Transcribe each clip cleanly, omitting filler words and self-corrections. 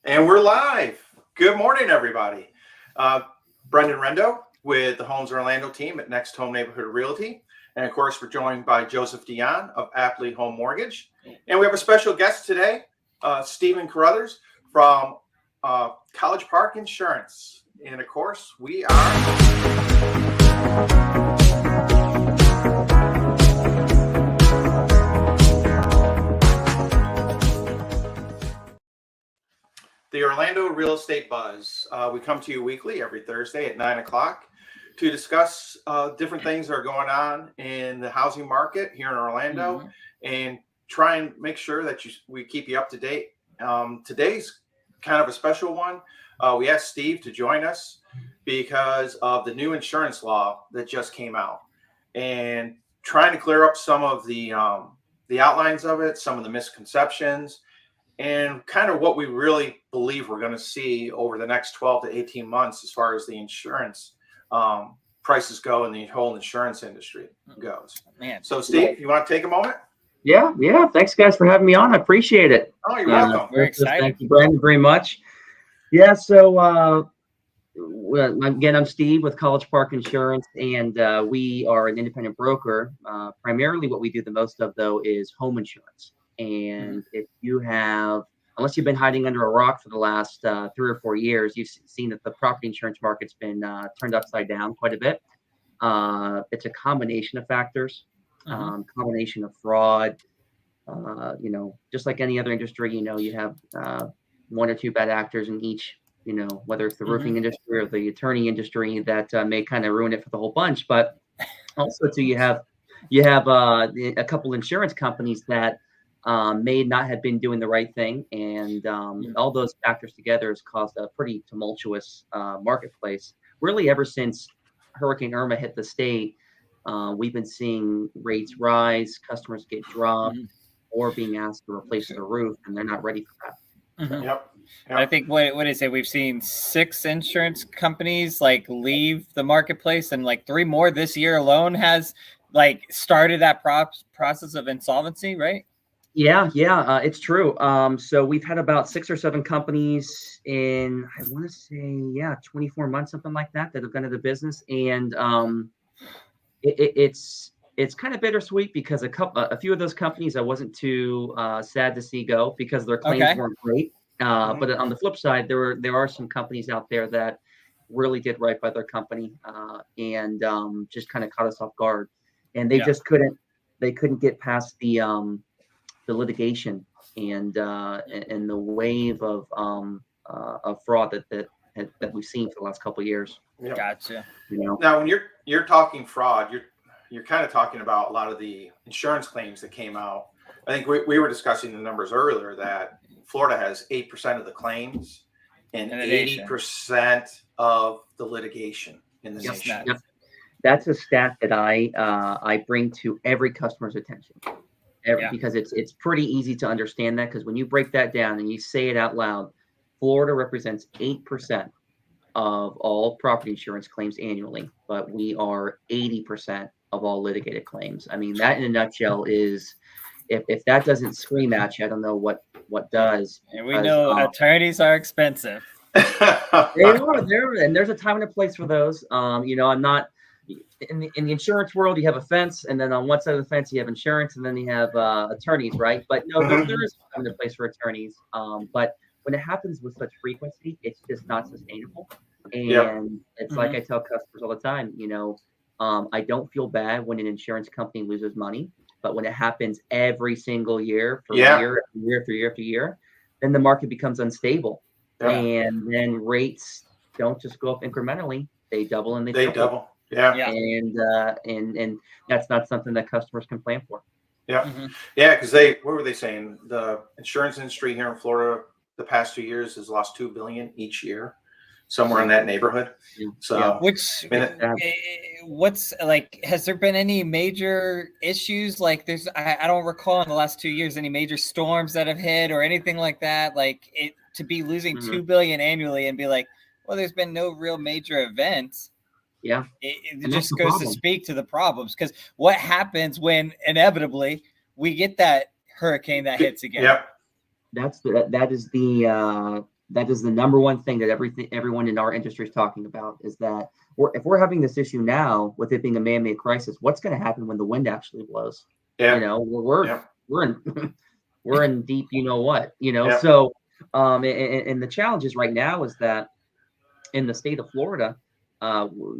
And we're live. Good morning, everybody. Brenden Rendo with the Homes Orlando team at NextHome Neighborhood Realty. And of course, we're joined by Joseph Dionne of Appli Home Mortgage. And we have a special guest today, Stephen Carothers from College Park Insurance. And of course, we are... The Orlando Real Estate Buzz. We come to you weekly every Thursday at 9 o'clock to discuss different things that are going on in the housing market here in Orlando and try and make sure that we keep you up to date. Today's kind of a special one. We asked Steve to join us because of the new insurance law that just came out and trying to clear up some of the outlines of it, some of the misconceptions, and kind of what we really believe we're going to see over the next 12 to 18 months as far as the insurance prices go and the whole insurance industry goes. Man. So, Steve, you want to take a moment? Yeah. Thanks, guys, for having me on. I appreciate it. Oh, you're welcome. Very excited. Thank you, Brenden, very much. Yeah, so again, I'm Steve with College Park Insurance, and we are an independent broker. Primarily what we do the most of, though, is home insurance. And if you have, unless you've been hiding under a rock for the last 3 or 4 years, you've seen that the property insurance market's been turned upside down quite a bit. It's a combination of factors, combination of fraud. Just like any other industry, you have 1 or 2 bad actors in each, whether it's the roofing industry or the attorney industry that may kind of ruin it for the whole bunch. But also, too, you have a couple insurance companies that may not have been doing the right thing, and all those factors together has caused a pretty tumultuous marketplace. Really, ever since Hurricane Irma hit the state, we've been seeing rates rise, customers get dropped, or being asked to replace the roof, and they're not ready for that. Yep. I think what is it? We've seen 6 insurance companies leave the marketplace, and 3 more this year alone has started that process of insolvency, right? Yeah, it's true. So we've had about 6 or 7 companies in, I want to say, 24 months, something like that have gone into business. And it's kind of bittersweet because a few of those companies I wasn't too sad to see go because their claims weren't great. But on the flip side, there are some companies out there that really did right by their company and just kind of caught us off guard. And they just couldn't get past the litigation and the wave of fraud that we've seen for the last couple of years. Yep. Gotcha. Now, when you're talking fraud, you're kind of talking about a lot of the insurance claims that came out. I think we were discussing the numbers earlier that Florida has 8% of the claims and 80% of the litigation in the nation. Yep. That's a stat that I bring to every customer's attention. Because it's pretty easy to understand that, because when you break that down and you say it out loud, Florida represents 8% of all property insurance claims annually, but we are 80% of all litigated claims. I mean, that in a nutshell is, if that doesn't scream at you, I don't know what does. And we know attorneys are expensive. They are, and there's a time and a place for those. I'm not. In the insurance world, you have a fence, and then on one side of the fence, you have insurance, and then you have attorneys, right? But no, there is a place for attorneys. But when it happens with such frequency, it's just not sustainable. And it's like I tell customers all the time, I don't feel bad when an insurance company loses money, but when it happens every single year for year after year, then the market becomes unstable. And then rates don't just go up incrementally; they double and they double. And that's not something that customers can plan for. Because what were they saying? The insurance industry here in Florida the past 2 years has lost $2 billion each year, somewhere in that neighborhood. So what's has there been any major issues? I don't recall in the last 2 years any major storms that have hit or anything like that. To be losing $2 billion annually and be well, there's been no real major events. Yeah, it just goes to speak to the problems, because what happens when inevitably we get that hurricane that hits again? Yep. That is the That is the number one thing that everyone in our industry is talking about, is that if we're having this issue now with it being a man-made crisis, what's going to happen when the wind actually blows? Yeah. You know, we're in we're in deep, you know what, you know. Yeah. So and the challenges right now is that in the state of Florida,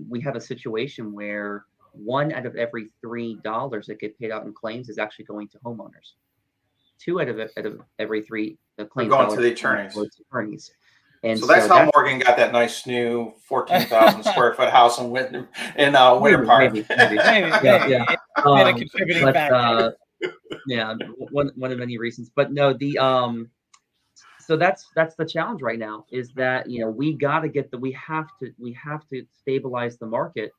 we have a situation where 1 out of every $3 that get paid out in claims is actually going to homeowners. 2 out of every 3 claims going to the attorneys. And so that's how Morgan got that nice new 14,000 square foot house in Winter Park. Maybe. Yeah. Been a contributing factor. Yeah, one of many reasons. But no, so that's the challenge right now, is that, you know, we have to stabilize the market,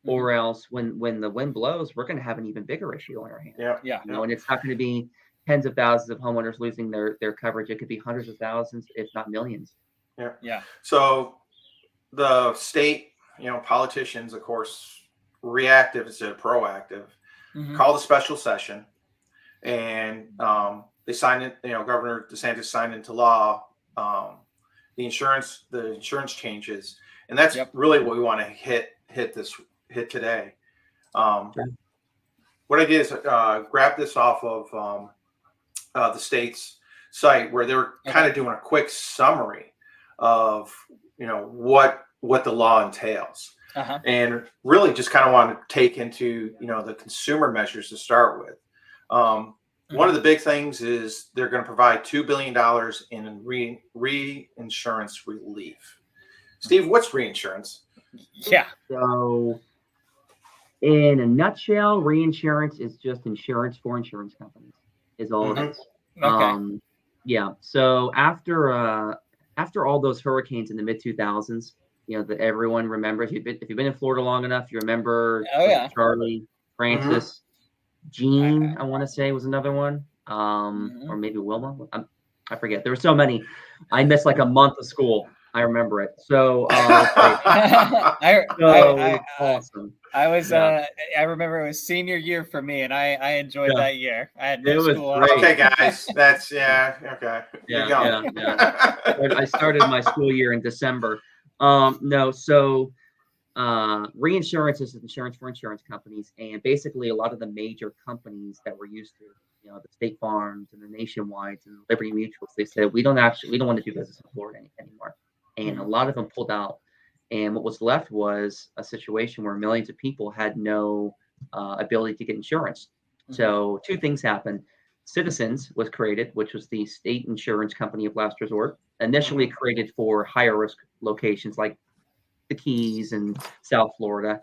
or else when the wind blows, we're going to have an even bigger issue on our hands. Yeah. You know, and it's not going to be tens of thousands of homeowners losing their coverage. It could be hundreds of thousands, if not millions. Yeah. So the state, you know, politicians, of course, reactive instead of proactive, called a special session, and they signed it. You know, Governor DeSantis signed into law the insurance changes, and that's really what we want to hit today. What I did is grab this off of the state's site, where they're kind of doing a quick summary of, you know, what the law entails, and really just kind of want to take into, you know, the consumer measures to start with. One of the big things is they're going to provide $2 billion in reinsurance relief. Steve, what's reinsurance? Yeah. So in a nutshell, reinsurance is just insurance for insurance companies, is all it is. Okay. Yeah. So after all those hurricanes in the mid 2000s, you know, that everyone remembers. If you've been in Florida long enough, you remember Charlie, Francis, Jean, I want to say, was another one, or maybe Wilma. I forget. There were so many. I missed like a month of school. I remember it. So awesome. I was I remember it was senior year for me, and I enjoyed that year. I had no school. Okay, guys. That's okay. Yeah. I started my school year in December. So reinsurance is insurance for insurance companies, and basically a lot of the major companies that we're used to, you know, the State Farms and the Nationwides and the Liberty Mutuals, they said we don't want to do business in Florida anymore, and a lot of them pulled out. And what was left was a situation where millions of people had no ability to get insurance. So 2 things happened. Citizens was created, which was the state insurance company of last resort, initially created for higher risk locations like the Keys and South Florida.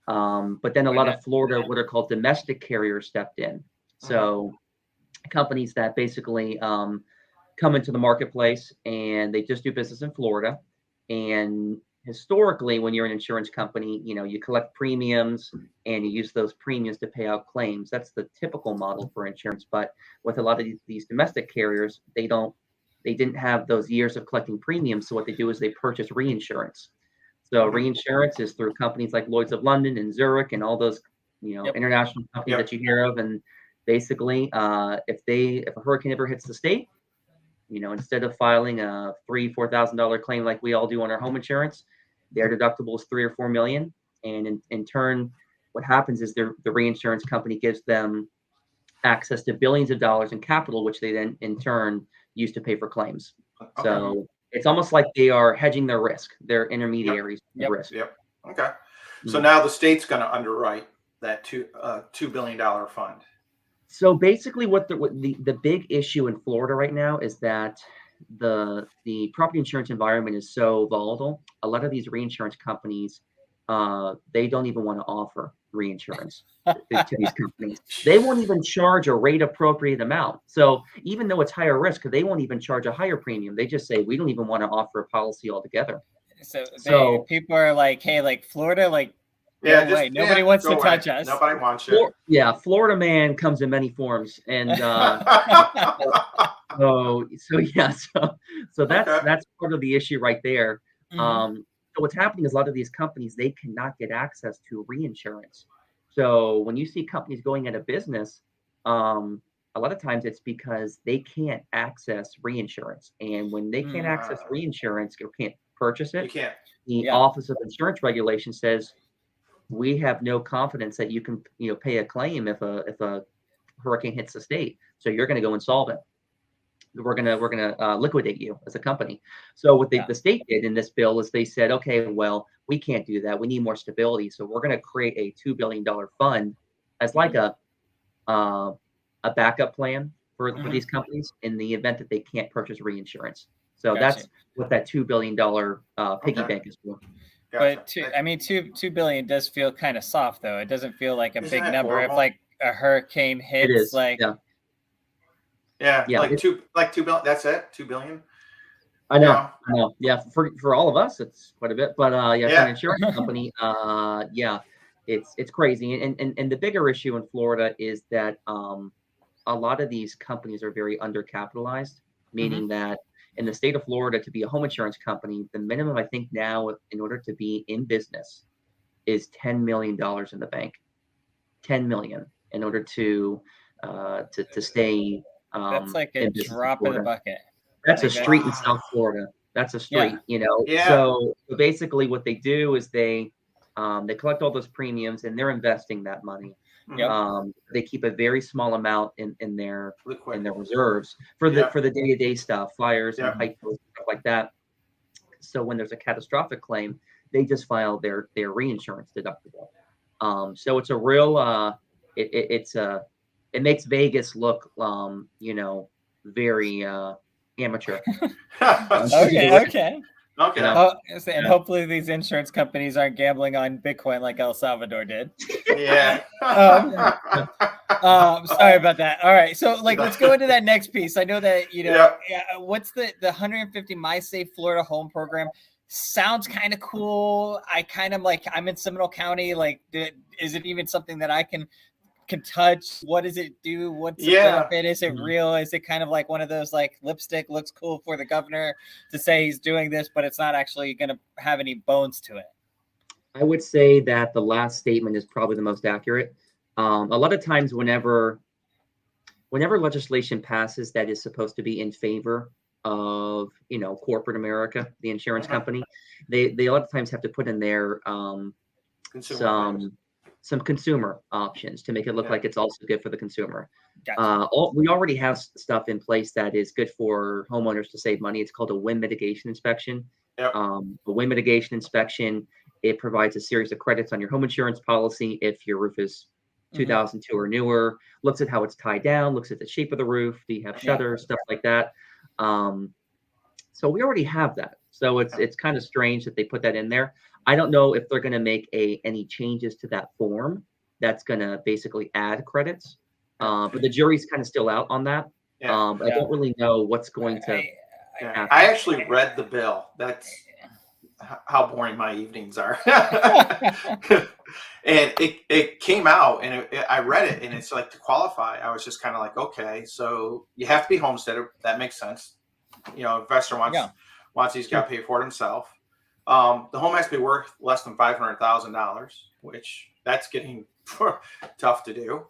But then a lot of Florida, what are called domestic carriers, stepped in. So companies that basically come into the marketplace and they just do business in Florida. And historically, when you're an insurance company, you know, you collect premiums and you use those premiums to pay out claims. That's the typical model for insurance. But with a lot of these domestic carriers, they didn't have those years of collecting premiums. So what they do is they purchase reinsurance. So reinsurance is through companies like Lloyd's of London and Zurich and all those, you know, international companies that you hear of. And basically, if a hurricane ever hits the state, you know, instead of filing a $3,000-$4,000 claim like we all do on our home insurance, their deductible is $3 or $4 million. And in turn, what happens is the reinsurance company gives them access to billions of dollars in capital, which they then in turn use to pay for claims. So it's almost like they are hedging their risk. They're intermediaries of risk. Okay. So now the state's going to underwrite that $2 billion fund. So basically what the big issue in Florida right now is that the property insurance environment is so volatile. A lot of these reinsurance companies, they don't even want to offer reinsurance to these companies. They won't even charge a rate appropriate amount. So even though it's higher risk, they won't even charge a higher premium. They just say, we don't even want to offer a policy altogether. So people are like, hey, like Florida, like, nobody wants to touch us. Nobody wants you. Florida man comes in many forms, and so that's part of the issue right there. So what's happening is a lot of these companies, they cannot get access to reinsurance. So when you see companies going out of business, a lot of times it's because they can't access reinsurance. And when they can't access reinsurance or can't purchase You it, can't. the Office of Insurance Regulation says, we have no confidence that you can, pay a claim if a hurricane hits the state. So you're going to go insolvent. We're gonna liquidate you as a company. So what the state did in this bill is they said, okay, well, we can't do that. We need more stability. So we're going to create a $2 billion fund as like a backup plan for these companies in the event that they can't purchase reinsurance. So that's what that $2 billion piggy bank is for. But $2 billion does feel kind of soft, though. It doesn't feel like a big number. Horrible? If like a hurricane hits, It is. like like $2 billion. That's it. $2 billion. I know. Yeah, for all of us, it's quite a bit. But for an insurance company, it's crazy. And the bigger issue in Florida is that a lot of these companies are very undercapitalized, meaning that in the state of Florida, to be a home insurance company, the minimum I think now in order to be in business is $10 million in the bank. $10 million in order to stay. That's like a drop in the bucket. That's a street in South Florida. That's a street, So basically what they do is they collect all those premiums and they're investing that money. They keep a very small amount in their reserves for the day-to-day stuff, fires and height stuff like that. So when there's a catastrophic claim, they just file their reinsurance deductible. So it's a real it makes Vegas look very amateur. Okay. And Yeah. hopefully these insurance companies aren't gambling on Bitcoin like El Salvador did. Yeah. Sorry about that. All right. So let's go into that next piece. I know that, what's the 150 My Safe Florida Home Program? Sounds kind of cool. I kind of I'm in Seminole County. Is it even something that I can touch? What does it do? What's the benefit? Is it real? Is it kind of like one of those lipstick looks cool for the governor to say he's doing this, but it's not actually going to have any bones to it? I would say that the last statement is probably the most accurate. A lot of times whenever legislation passes that is supposed to be in favor of corporate America, the insurance company, they a lot of times have to put in there some consumer options to make it look like it's also good for the consumer. Gotcha. We already have stuff in place that is good for homeowners to save money. It's called a wind mitigation inspection. The wind mitigation inspection, it provides a series of credits on your home insurance policy if your roof is 2002 or newer, looks at how it's tied down, looks at the shape of the roof, do you have shutters, stuff like that. So we already have that. So it's kind of strange that they put that in there. I don't know if they're going to make any changes to that form that's going to basically add credits. But the jury's kind of still out on that. I don't really know what's going to happen. I actually read the bill. That's how boring my evenings are. And it came out and I read it, and it's to qualify, I was just kind of okay, so you have to be homesteaded. That makes sense. Investor wants he's got to pay for it himself. The home has to be worth less than $500,000, which that's getting tough to do.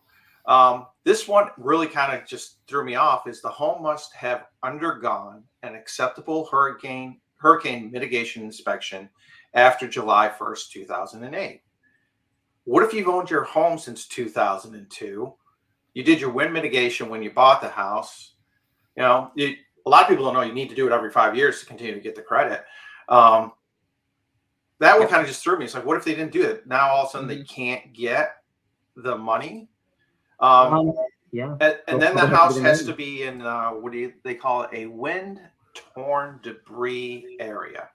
This one really kind of just threw me off. Is the home must have undergone an acceptable hurricane mitigation inspection after July 1st, 2008. What if you've owned your home since 2002? You did your wind mitigation when you bought the house. A lot of people don't know you need to do it every 5 years to continue to get the credit. That one kind of just threw me. It's what if they didn't do it? Now all of a sudden they can't get the money. And then the house has to be in what do they call it? A wind-torn debris area.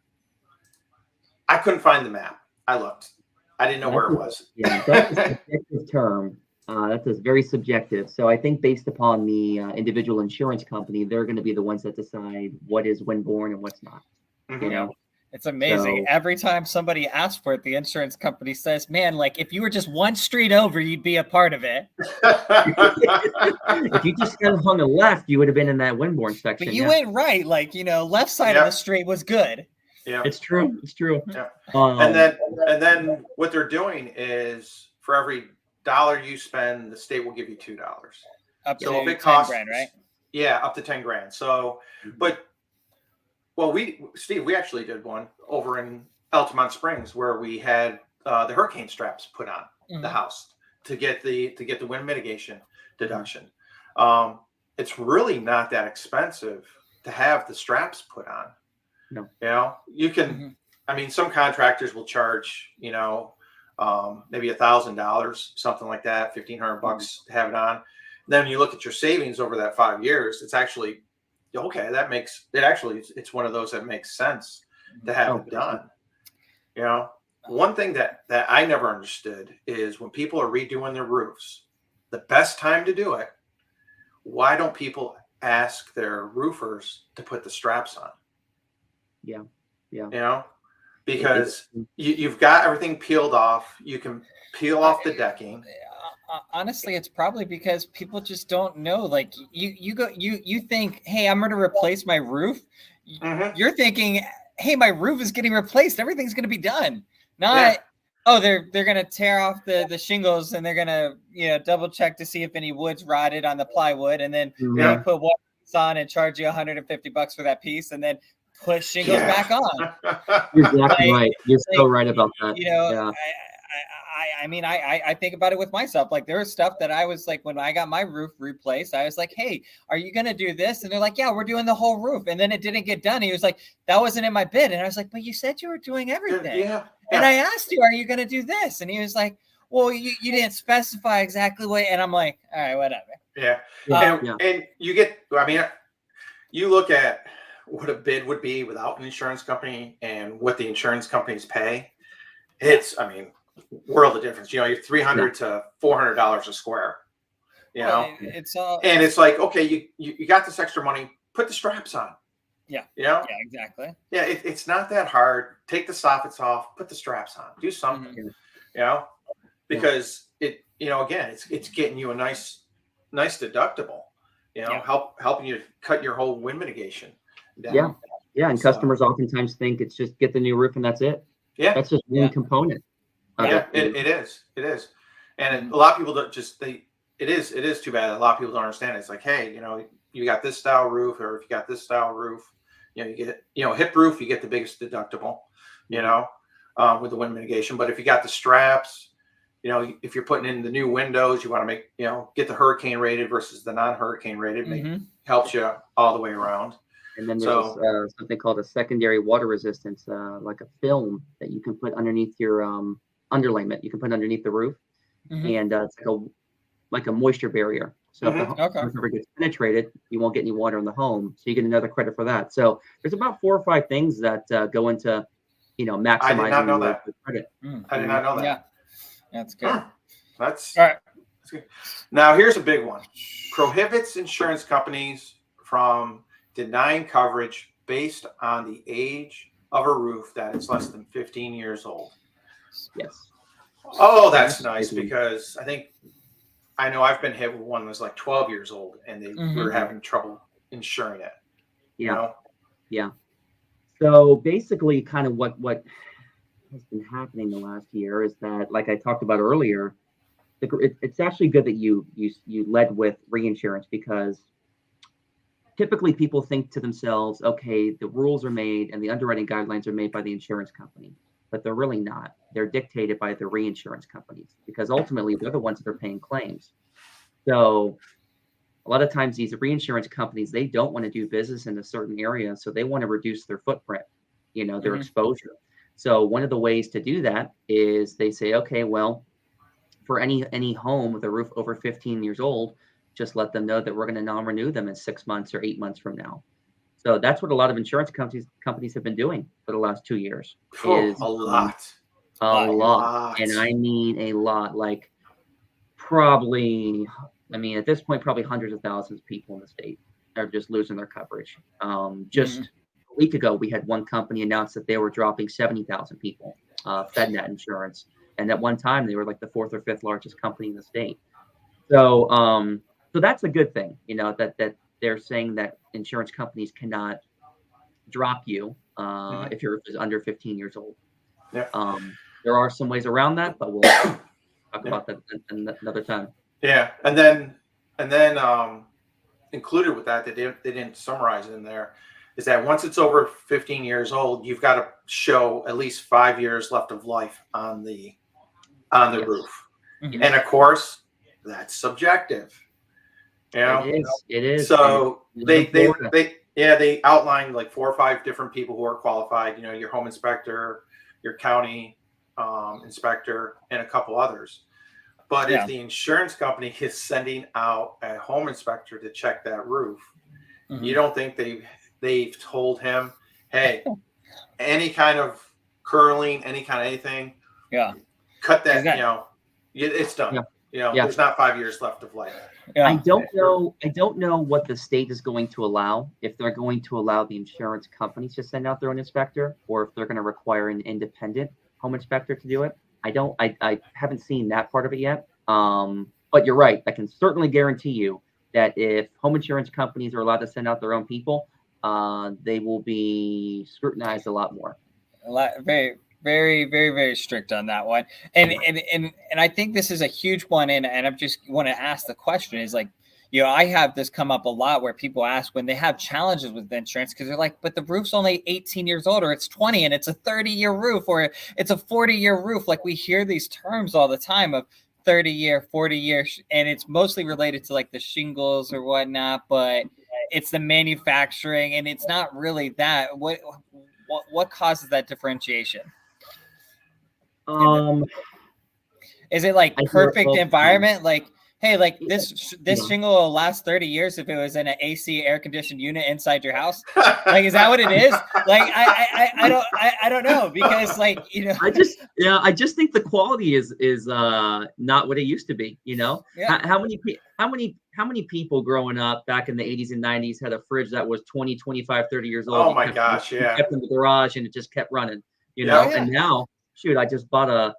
I couldn't find the map. I looked. I didn't know where it was. Yeah, that's a subjective term. That's very subjective. So I think based upon the individual insurance company, they're going to be the ones that decide what is windborne and what's not. It's amazing. Every time somebody asks for it, the insurance company says, man, if you were just one street over, you'd be a part of it. If you just hung the left, you would have been in that windborne section. But you went right. Left side of the street was good. Yeah, it's true. It's true. Yeah. And then what they're doing is for every $1 you spend, the state will give you $2. Up So to if it 10 costs, grand, right? yeah, up to 10 grand. So, but, well, Steve, we actually did one over in Altamont Springs where we had the hurricane straps put on the house to get the wind mitigation deduction. It's really not that expensive to have the straps put on. No. You know, you can, I mean, some contractors will charge, you know, maybe $1,000, something like that, $1,500 to have it on. Then when you look at your savings over that 5 years, it's actually okay. That makes it actually, it's one of those that makes sense to have it done. You know, one thing that I never understood is when people are redoing their roofs, the best time to do it, why don't people ask their roofers to put the straps on? Yeah. You know, because you've got everything peeled off. You can peel off the decking. Honestly, it's probably because people just don't know. Like you think, hey, I'm going to replace my roof. You're thinking, hey, my roof is getting replaced. Everything's going to be done. Not, oh, they're going to tear off the shingles and they're going to, you know, double check to see if any wood's rotted on the plywood, and then maybe put one piece on and charge you $150 for that piece, and then put shingles back on. You're exactly right. You're so right about that. You know, I mean, I think about it with myself. Like, there was stuff that I was like, when I got my roof replaced, I was like, hey, are you going to do this? And they're like, yeah, we're doing the whole roof. And then it didn't get done. He was like, that wasn't in my bid. And I was like, but you said you were doing everything. And I asked you, are you going to do this? And he was like, well, you didn't specify exactly what. And I'm like, all right, whatever. And you get, I mean, you look at what a bid would be without an insurance company and what the insurance companies pay. It's, I mean, world of difference. You know, you're $300 to $400 a square. You know, it's all, and it's like, okay, you got this extra money, put the straps on. Yeah. You know? Yeah, exactly. Yeah, it's not that hard. Take the soffits off, put the straps on, do something. You know, because it, you know, again, it's getting you a nice deductible. You know, helping you cut your whole wind mitigation down. Yeah, and customers oftentimes think it's just get the new roof and that's it. Yeah, that's just one component. It is, and a lot of people don't just it is too bad. A lot of people don't understand it. It's like, hey, you know, you got this style roof, or if you got this style roof, you know, you get, you know, hip roof, you get the biggest deductible, you know, with the wind mitigation. But if you got the straps, you know, if you're putting in the new windows, you want to make, you know, get the hurricane rated versus the non-hurricane rated, helps you all the way around. And then there's something called a secondary water resistance, like a film that you can put underneath your underlayment. You can put underneath the roof, and it's like a moisture barrier. So if the roof ever gets penetrated, you won't get any water in the home. So you get another credit for that. So there's about 4 or 5 things that go into, you know, maximizing the credit. I did not know that. Yeah, that's good. That's all right. That's good. Now here's a big one: prohibits insurance companies from denying coverage based on the age of a roof that is less than 15 years old. Yes. Oh, that's nice, because I know I've been hit with one that was like 12 years old and they were having trouble insuring it. You know? Yeah. So basically kind of what has been happening the last year is that, like I talked about earlier, it's actually good that you led with reinsurance, because typically people think to themselves, okay, the rules are made and the underwriting guidelines are made by the insurance company, but they're really not. They're dictated by the reinsurance companies, because ultimately they're the ones that are paying claims. So a lot of times these reinsurance companies, they don't want to do business in a certain area. So they want to reduce their footprint, you know, their exposure. So one of the ways to do that is they say, okay, well, for any home with a roof over 15 years old, just let them know that we're going to non-renew them in 6 months or 8 months from now. So that's what a lot of insurance companies have been doing for the last 2 years. A lot. And I mean a lot. Like, probably, I mean, at this point, probably hundreds of thousands of people in the state are just losing their coverage. Just a week ago, we had one company announce that they were dropping 70,000 people, FedNet insurance. And at one time, they were like the 4th or 5th largest company in the state. So, so that's a good thing, you know, that they're saying that insurance companies cannot drop you if your roof is under 15 years old. There are some ways around that, but we'll talk about that another time. Yeah, and then And then included with that, they didn't summarize it in there, is that once it's over 15 years old, you've got to show at least 5 years left of life on the Yes. roof. Mhm. And of course, that's subjective. You know? It is. So And they outlined like 4 or 5 different people who are qualified. You know, your home inspector, your county inspector, and a couple others. But if the insurance company is sending out a home inspector to check that roof, you don't think they've told him, hey, any kind of curling, any kind of anything, cut that. Exactly. You know, it's done. Yeah. You know, Yeah. there's not 5 years left of life. I don't know what the state is going to allow, if they're going to allow the insurance companies to send out their own inspector, or if they're going to require an independent home inspector to do it. I haven't seen that part of it yet. But you're right. I can certainly guarantee you that if home insurance companies are allowed to send out their own people, they will be scrutinized a lot more. Very, very, very, very strict on that one. And I think this is a huge one. And I just want to ask the question is like, you know, I have this come up a lot where people ask when they have challenges with insurance because they're like, but the roof's only 18 years old, or it's 20 and it's a 30-year roof, or it's a 40-year roof. Like we hear these terms all the time of 30-year, 40-year, and it's mostly related to like the shingles or whatnot, but it's the manufacturing and it's not really that. What causes that differentiation? Is it like perfect environment? Like, hey, like this shingle will last 30 years if it was in an AC air conditioned unit inside your house. Like, is that what it is? Like, I don't know, because like, you know, I just think the quality is not what it used to be. You know, how many people growing up back in the 80s and 90s had a fridge that was 20, 25, 30 years old? Oh my gosh, yeah. Kept in the garage and it just kept running. You know, and now, shoot, I just bought a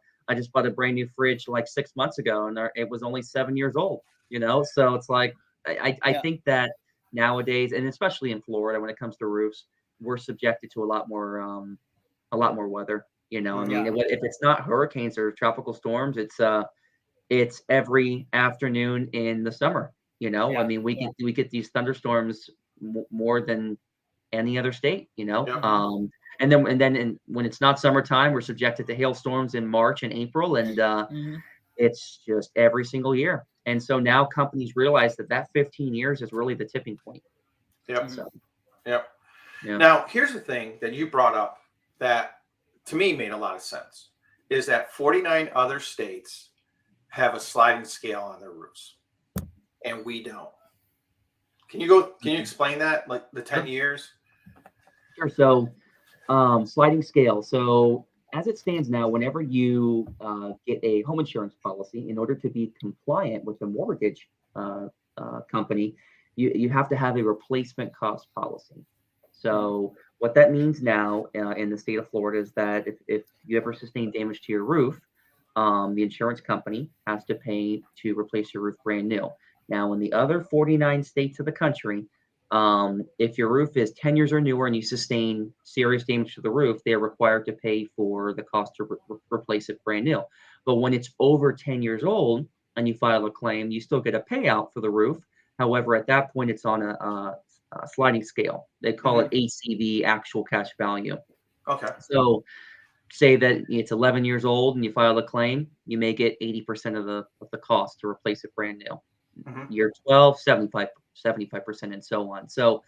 brand new fridge like 6 months ago, and it was only 7 years old. You know, so it's like I think that nowadays, and especially in Florida, when it comes to roofs, we're subjected to a lot more weather. You know, I mean, if it's not hurricanes or tropical storms, it's every afternoon in the summer. You know, I mean, we get these thunderstorms more than any other state. You know, and then when it's not summertime, we're subjected to hailstorms in March and April, and it's just every single year. And so now companies realize that 15 years is really the tipping point. Yeah. Now, here's the thing that you brought up that to me made a lot of sense, is that 49 other states have a sliding scale on their roofs, and we don't. Can you explain that, like the 10 years? Sure. So sliding scale. So as it stands now, whenever you get a home insurance policy, in order to be compliant with the mortgage company, you have to have a replacement cost policy. So what that means now in the state of Florida is that if you ever sustain damage to your roof, the insurance company has to pay to replace your roof brand new. Now, in the other 49 states of the country, if your roof is 10 years or newer and you sustain serious damage to the roof, they're required to pay for the cost to replace it brand new. But when it's over 10 years old and you file a claim, you still get a payout for the roof. However, at that point, it's on a sliding scale. They call it ACV, actual cash value. Okay. So say that it's 11 years old and you file a claim, you may get 80% of the cost to replace it brand new. Year 12, 75%, and so on. So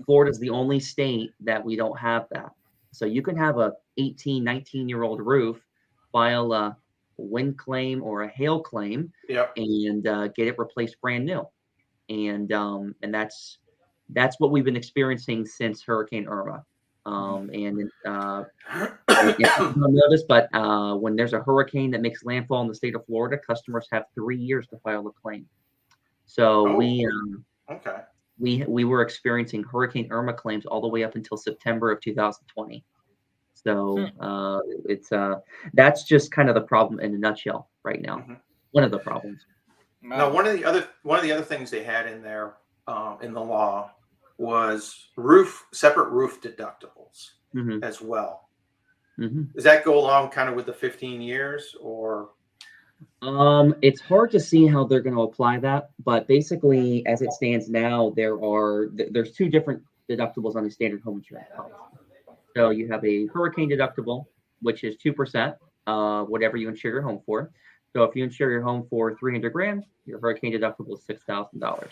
Florida is the only state that we don't have that. So you can have a 18, 19-year-old roof, file a wind claim or a hail claim, and get it replaced brand new. And that's what we've been experiencing since Hurricane Irma. You don't know this, but when there's a hurricane that makes landfall in the state of Florida, customers have 3 years to file a claim. So we were experiencing Hurricane Irma claims all the way up until September of 2020. So that's just kind of the problem in a nutshell right now. One of the problems. Now, one of the other things they had in there in the law was separate roof deductibles as well. Does that go along kind of with the 15 years or? It's hard to see how they're going to apply that, but basically, as it stands now, there's two different deductibles on the standard home insurance policy. So you have a hurricane deductible, which is 2%, whatever you insure your home for. So if you insure your home for 300 grand, your hurricane deductible is $6,000.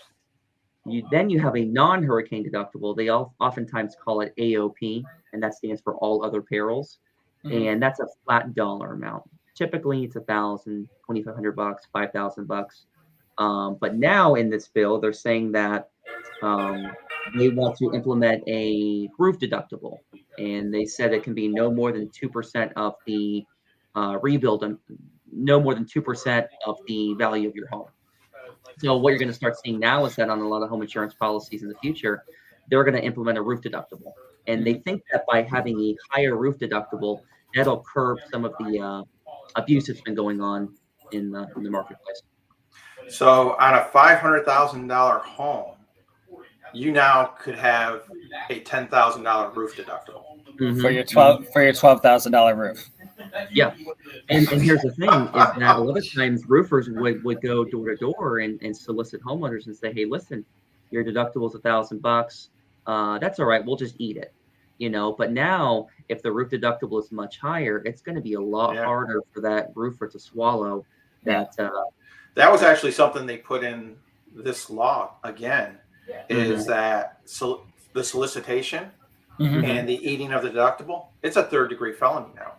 Then you have a non-hurricane deductible. They oftentimes call it AOP, and that stands for all other perils, and that's a flat dollar amount. Typically, it's $1,000, $2,500, $5,000. But now in this bill, they're saying that they want to implement a roof deductible, and they said it can be no more than 2% of the rebuild, and no more than 2% of the value of your home. So what you're going to start seeing now is that on a lot of home insurance policies in the future, they're going to implement a roof deductible, and they think that by having a higher roof deductible, that'll curb some of the abuse that's been going on in the marketplace. So on a $500,000 home, you now could have a $10,000 roof deductible for your $12,000 roof. Yeah, and here's the thing: is that a lot of times roofers would go door to door and solicit homeowners and say, "Hey, listen, your deductible's $1,000. That's all right. We'll just eat it." But now, if the roof deductible is much higher, it's going to be a lot harder for that roofer to swallow that. That was actually something they put in this law again, is that the solicitation and the eating of the deductible, it's a third-degree felony now.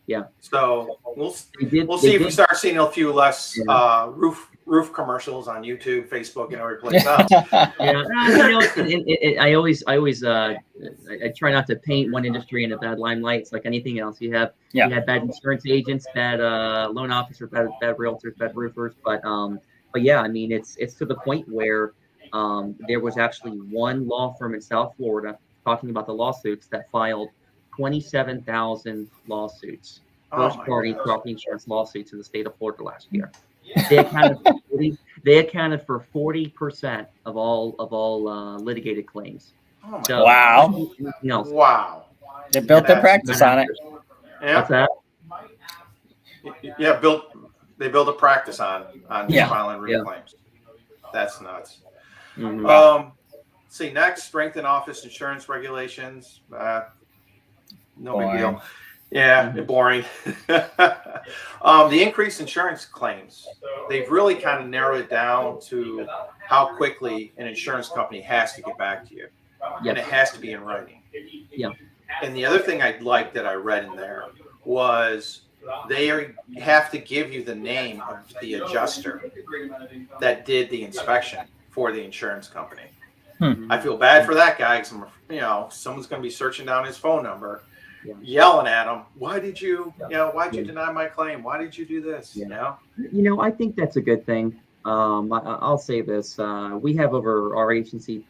Yeah. So we'll see if we start seeing a few less roof commercials on YouTube, Facebook, and every place else. I try not to paint one industry in a bad limelight. It's like anything else. You have bad insurance agents, bad loan officers, bad realtors, bad roofers. But yeah, I mean, it's to the point where there was actually one law firm in South Florida talking about the lawsuits that filed 27,000 lawsuits, first-party property insurance lawsuits in the state of Florida last year. They accounted for 40% of all litigated claims. So, wow! Wow! They built their practice on it. Yeah. What's that? Yeah, they built a practice on filing roof claims. That's nuts. See, next, strengthen office insurance regulations. No big deal. Yeah, boring. The increased insurance claims, they've really kind of narrowed it down to how quickly an insurance company has to get back to you. And it has to be in writing. Yeah. And the other thing I liked that I read in there was they have to give you the name of the adjuster that did the inspection for the insurance company. I feel bad for that guy because someone's going to be searching down his phone number, yelling at him. Why did you deny my claim? Why did you do this? I think that's a good thing. I'll say this: we have over our agency.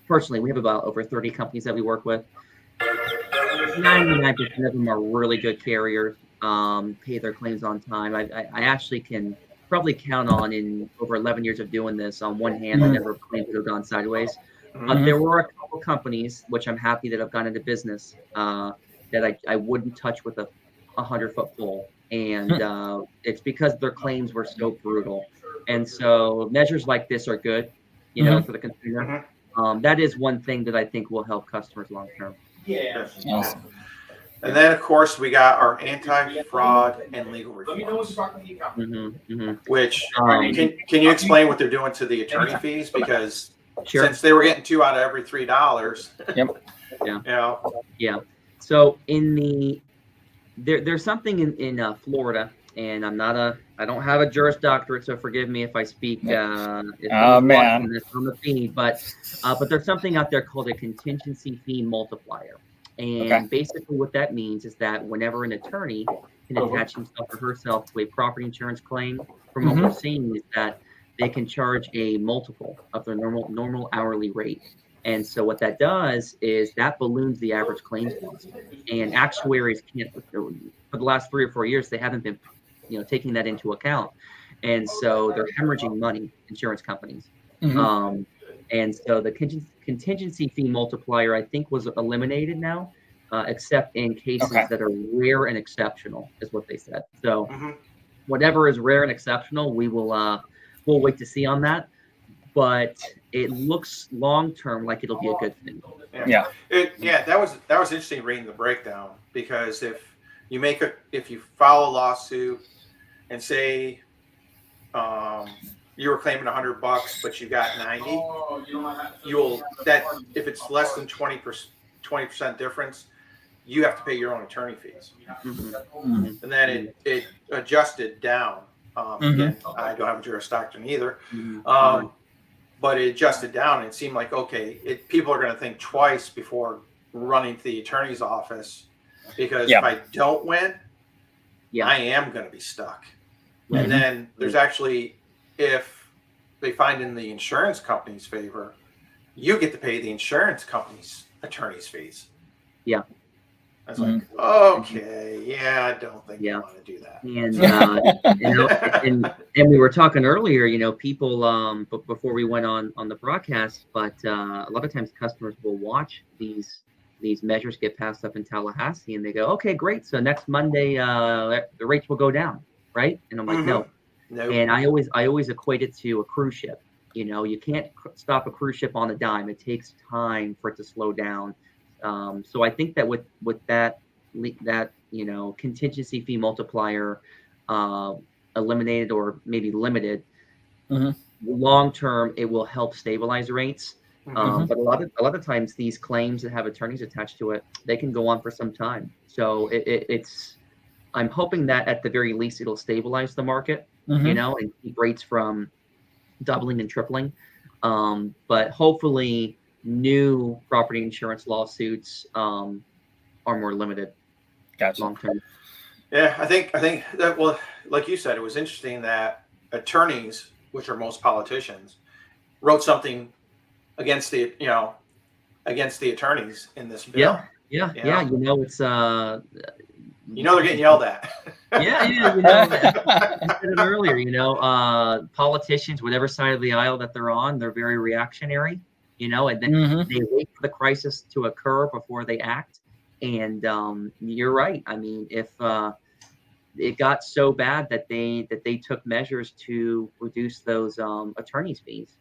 Personally, we have about over 30 companies that we work with. 99% of them are really good carriers, pay their claims on time. I actually can probably count on, in over 11 years of doing this, on one hand, the number of claims that have gone sideways. But there were a couple companies, which I'm happy that have gone into business, that I wouldn't touch with a 100-foot pole. And it's because their claims were so brutal. And so measures like this are good, for the consumer. That is one thing that I think will help customers long term. Yeah. Awesome. And then, of course, we got our anti-fraud and legal reforms. Which can you explain what they're doing to the attorney fees? Because since they were getting $2 out of every $3. Yeah. So there's something in Florida, and I don't have a Juris Doctorate, so forgive me if I speak. On the feed, but there's something out there called a contingency fee multiplier, and basically what that means is that whenever an attorney can attach himself or herself to a property insurance claim, from what we're seeing is that they can charge a multiple of their normal hourly rate. And so what that does is that balloons the average claims cost, and actuaries can't, for the last 3 or 4 years, they haven't been taking that into account. And so they're hemorrhaging money, insurance companies. And so the contingency fee multiplier, I think, was eliminated now. except in cases Okay. that are rare and exceptional, is what they said. So Mm-hmm. whatever is rare and exceptional, we will we'll wait to see on that. But it looks long term like it'll be a good thing. Yeah. That was interesting reading the breakdown, because if you file a lawsuit and say you were claiming $100, but you got 90, if it's less than 20% difference, you have to pay your own attorney fees. Mm-hmm. And then it adjusted down. Again, I don't have a Juris Doctrine either. Mm-hmm. But it adjusted down, and it seemed like, okay, people are going to think twice before running to the attorney's office, because if I don't win, I am going to be stuck. Mm-hmm. And then there's actually, if they find in the insurance company's favor, you get to pay the insurance company's attorney's fees. Yeah. I was like, okay, I don't think I want to do that. And and we were talking earlier, people before we went on the broadcast, but a lot of times customers will watch these measures get passed up in Tallahassee, and they go, okay, great, so next Monday the rates will go down, right? And I'm like, no. And I always equate it to a cruise ship. You can't stop a cruise ship on a dime. It takes time for it to slow down. So I think that with that contingency fee multiplier eliminated or maybe limited, long term it will help stabilize rates. But a lot of times these claims that have attorneys attached to it, they can go on for some time. So it's I'm hoping that at the very least it'll stabilize the market, and keep rates from doubling and tripling. But hopefully new property insurance lawsuits are more limited. Gotcha. Long term. Yeah, I think that, well, like you said, it was interesting that attorneys, which are most politicians, wrote something against the attorneys in this bill. Yeah. It's they're getting yelled at. I said it earlier, politicians, whatever side of the aisle that they're on, they're very reactionary, and then they wait for the crisis to occur before they act. And you're right. I mean, if it got so bad that they took measures to reduce those attorney's fees,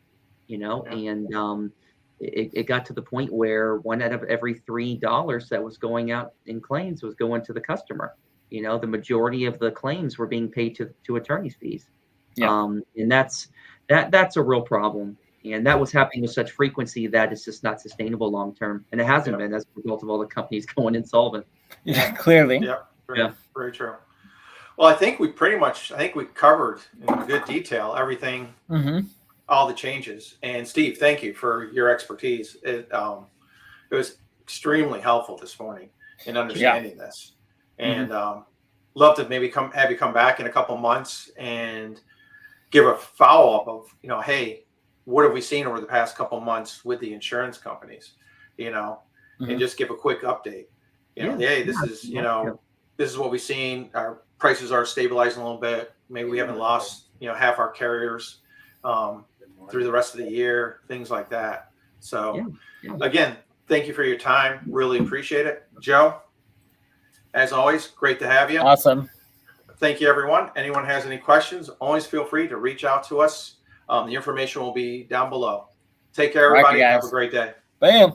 and it got to the point where one out of every $3 that was going out in claims was going to the customer. The majority of the claims were being paid to attorney's fees. And that's a real problem. And that was happening with such frequency that it's just not sustainable long term. And it hasn't been as a result of all the companies going insolvent. Yeah, clearly. Yeah, very true. Well, I think we covered in good detail everything, all the changes. And Steve, thank you for your expertise. It was extremely helpful this morning in understanding this. And love to maybe have you come back in a couple months and give a follow-up of, hey, what have we seen over the past couple months with the insurance companies, and just give a quick update. Hey, this is what we've seen. Our prices are stabilizing a little bit. Maybe we haven't lost, half our carriers through the rest of the year, things like that. So again, thank you for your time. Really appreciate it. Joe, as always, great to have you. Awesome. Thank you, everyone. Anyone has any questions, always feel free to reach out to us. The information will be down below. Take care, everybody. Have a great day. Bam.